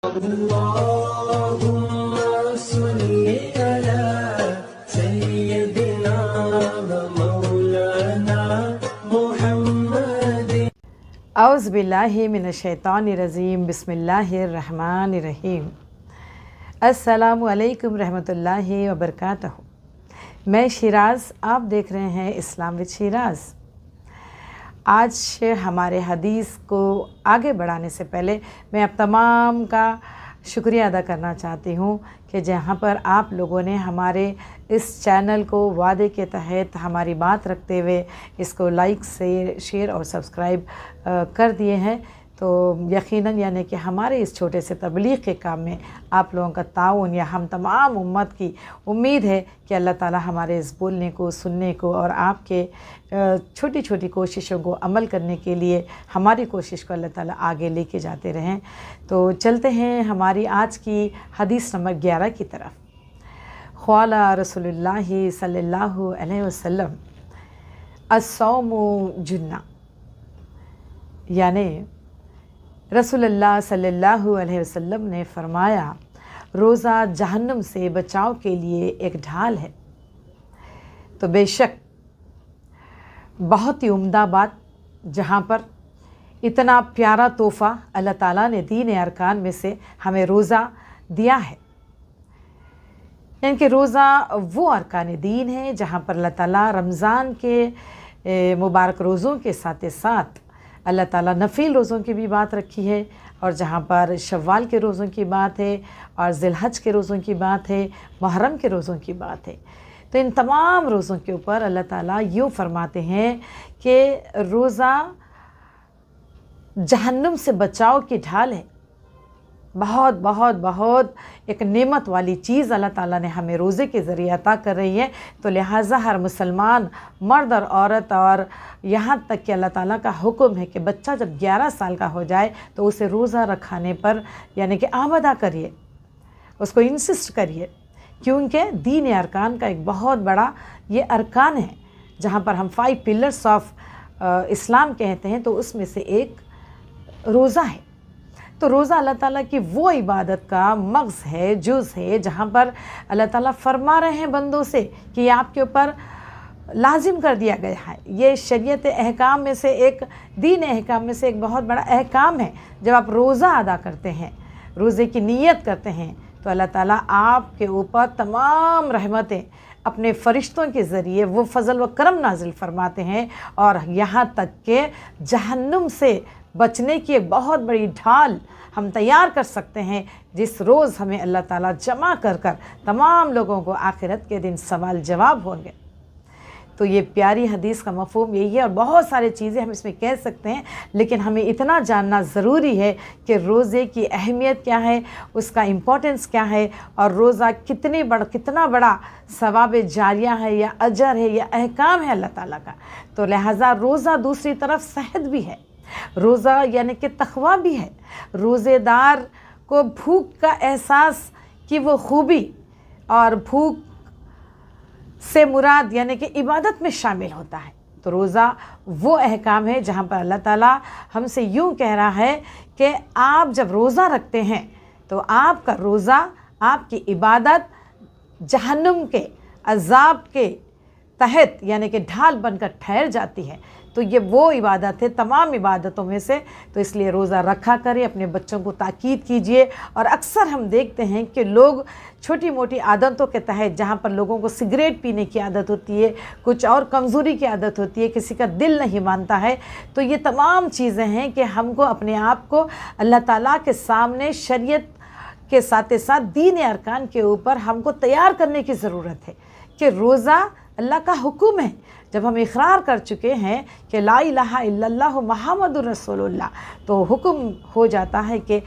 اللهم صل على سيدنا ومولانا محمد اعوذ باللہ من الشیطان الرجیم بسم اللہ الرحمن الرحیم السلام علیکم رحمۃ اللہ وبرکاتہ۔ میں شیراز، آپ دیکھ رہے ہیں اسلام وتھ شیراز۔ آج ہمارے حدیث کو آگے بڑھانے سے پہلے میں اب تمام کا شکریہ ادا کرنا چاہتی ہوں کہ جہاں پر آپ لوگوں نے ہمارے اس چینل کو وعدے کے تحت ہماری بات رکھتے ہوئے اس کو لائک سے شیئر اور سبسکرائب کر دیے ہیں، تو یقیناً یعنی کہ ہمارے اس چھوٹے سے تبلیغ کے کام میں آپ لوگوں کا تعاون یا ہم تمام امت کی امید ہے کہ اللہ تعالیٰ ہمارے اس بولنے کو، سننے کو اور آپ کے چھوٹی چھوٹی کوششوں کو عمل کرنے کے لیے ہماری کوشش کو اللہ تعالیٰ آگے لے کے جاتے رہیں۔ تو چلتے ہیں ہماری آج کی حدیث نمبر 11 کی طرف۔ قال رسول اللہ صلی اللہ علیہ وسلم الصوم جنہ، یعنی رسول اللہ صلی اللہ علیہ وسلم نے فرمایا روزہ جہنم سے بچاؤ کے لیے ایک ڈھال ہے۔ تو بے شک بہت ہی عمدہ بات، جہاں پر اتنا پیارا تحفہ اللہ تعالیٰ نے دین ارکان میں سے ہمیں روزہ دیا ہے، یعنی کہ روزہ وہ ارکان دین ہے جہاں پر اللہ تعالیٰ رمضان کے مبارک روزوں کے ساتھ ساتھ اللہ تعالیٰ نفل روزوں کی بھی بات رکھی ہے، اور جہاں پر شوال کے روزوں کی بات ہے اور ذی الحج کے روزوں کی بات ہے، محرم کے روزوں کی بات ہے۔ تو ان تمام روزوں کے اوپر اللہ تعالیٰ یوں فرماتے ہیں کہ روزہ جہنم سے بچاؤ کی ڈھال ہے۔ بہت بہت بہت ایک نعمت والی چیز اللہ تعالیٰ نے ہمیں روزے کے ذریعے عطا کر رہی ہے، تو لہٰذا ہر مسلمان مرد اور عورت، اور یہاں تک کہ اللہ تعالیٰ کا حکم ہے کہ بچہ جب 11 سال کا ہو جائے تو اسے روزہ رکھانے پر یعنی کہ آمادہ کریے، اس کو انسسٹ کریے، کیونکہ دین ارکان کا ایک بہت بڑا یہ ارکان ہے جہاں پر ہم 5 پلرس آف اسلام کہتے ہیں، تو اس میں سے ایک روزہ ہے۔ تو روزہ اللہ تعالیٰ کی وہ عبادت کا مغز ہے، جز ہے، جہاں پر اللہ تعالیٰ فرما رہے ہیں بندوں سے کہ یہ آپ کے اوپر لازم کر دیا گیا ہے۔ یہ شریعت احکام میں سے ایک، دین احکام میں سے ایک بہت بڑا احکام ہے۔ جب آپ روزہ ادا کرتے ہیں، روزے کی نیت کرتے ہیں، تو اللہ تعالیٰ آپ کے اوپر تمام رحمتیں اپنے فرشتوں کے ذریعے وہ فضل و کرم نازل فرماتے ہیں، اور یہاں تک کہ جہنم سے بچنے کی ایک بہت بڑی ڈھال ہم تیار کر سکتے ہیں، جس روز ہمیں اللہ تعالیٰ جمع کر تمام لوگوں کو آخرت کے دن سوال جواب ہوں گے۔ تو یہ پیاری حدیث کا مفہوم یہی ہے، اور بہت سارے چیزیں ہم اس میں کہہ سکتے ہیں، لیکن ہمیں اتنا جاننا ضروری ہے کہ روزے کی اہمیت کیا ہے، اس کا امپورٹنس کیا ہے، اور روزہ کتنا بڑا ثواب جاریہ ہے یا اجر ہے یا احکام ہے اللہ تعالیٰ کا۔ تو لہٰذا روزہ دوسری طرف صحت بھی ہے، روزہ یعنی کہ تقویٰ بھی ہے۔ روزے دار کو بھوک کا احساس کی وہ خوبی، اور بھوک سے مراد یعنی کہ عبادت میں شامل ہوتا ہے۔ تو روزہ وہ احکام ہے جہاں پر اللہ تعالیٰ ہم سے یوں کہہ رہا ہے کہ آپ جب روزہ رکھتے ہیں تو آپ کا روزہ، آپ کی عبادت جہنم کے عذاب کے تحت یعنی کہ ڈھال بن کر ٹھہر جاتی ہے۔ تو یہ وہ عبادت ہے تمام عبادتوں میں سے، تو اس لیے روزہ رکھا کریں، اپنے بچوں کو تاکید کیجئے۔ اور اکثر ہم دیکھتے ہیں کہ لوگ چھوٹی موٹی عادتوں کے تحت، جہاں پر لوگوں کو سگریٹ پینے کی عادت ہوتی ہے، کچھ اور کمزوری کی عادت ہوتی ہے، کسی کا دل نہیں مانتا ہے، تو یہ تمام چیزیں ہیں کہ ہم کو اپنے آپ کو اللہ تعالیٰ کے سامنے شریعت کے ساتھ ساتھ دین ارکان کے اوپر ہم کو تیار کرنے کی ضرورت ہے کہ روزہ اللہ کا حکم ہے۔ جب ہم اقرار کر چکے ہیں کہ لا الہ الا اللہ محمد رسول اللہ، تو حکم ہو جاتا ہے کہ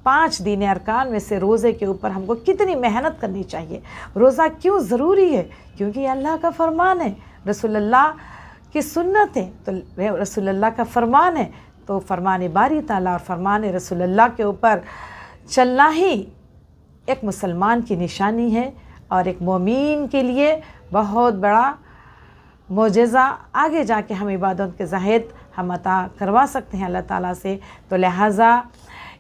5 دین ارکان میں سے روزے کے اوپر ہم کو کتنی محنت کرنی چاہیے۔ روزہ کیوں ضروری ہے؟ کیونکہ یہ اللہ کا فرمان ہے، رسول اللہ کی سنت ہے، تو رسول اللہ کا فرمان ہے، تو فرمان باری تعالیٰ اور فرمان رسول اللہ کے اوپر چلنا ہی ایک مسلمان کی نشانی ہے، اور ایک مومن کے لیے بہت بڑا معجزہ آگے جا کے ہم عبادت کے ذات ہم عطا کروا سکتے ہیں اللہ تعالیٰ سے۔ تو لہٰذا